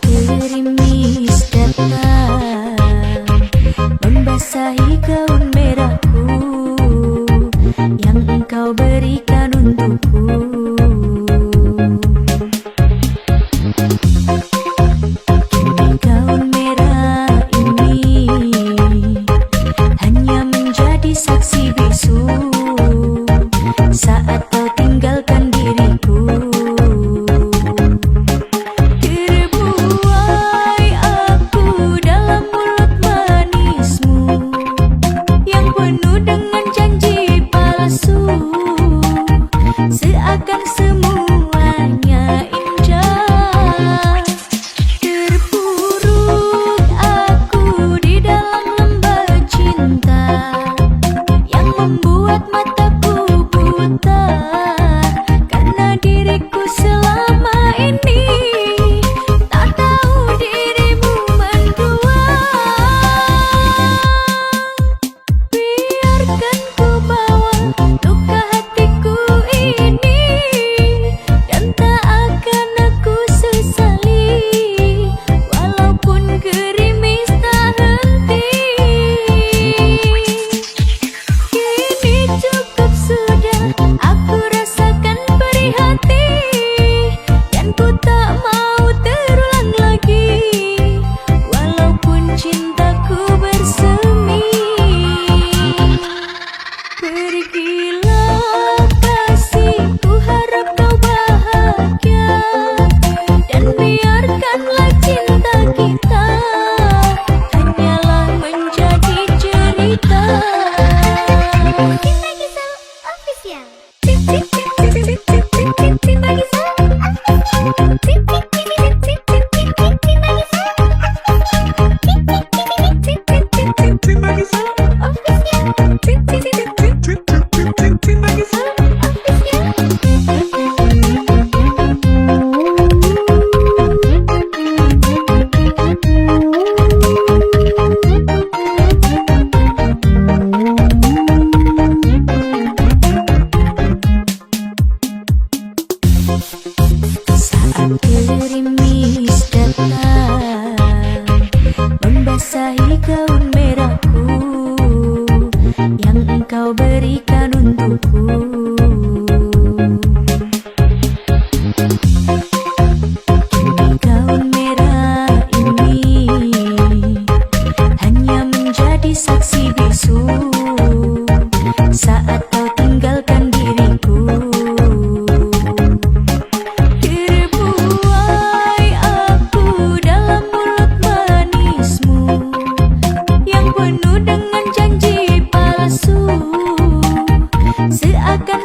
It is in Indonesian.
Gerimis datang membasahi gaun merahku yang engkau berikan untukku. Kini gaun merah ini hanya menjadi saksi bisu saat kau tinggalkan diriku. Seakan semuanya indah, terpuruk aku di dalam lembah cinta yang membuat mataku buta karena diriku selama ini tak tahu dirimu mendua. Biarkan ku bawa luka hatiku ini dan tak akan aku sesali walaupun gerimis tak henti. Kini cukup sudah aku rasakan perih hati dan ku tak mau terulang lagi walaupun cintaku bersemi. Pergilah kasihku, harap kau bahagia dan biarkanlah cinta kita hanyalah menjadi cerita. Cinta Gisel Official. Cinta Gisel Official. Cinta Gisel saat gerimis datang membasahi gaun merahku yang engkau berikan untukku. Kini gaun merah ini hanya menjadi saksi bisu saat kau tinggalkan diriku. Terbuai aku dalam mulut manismu yang penuh dengan janji palsu seakan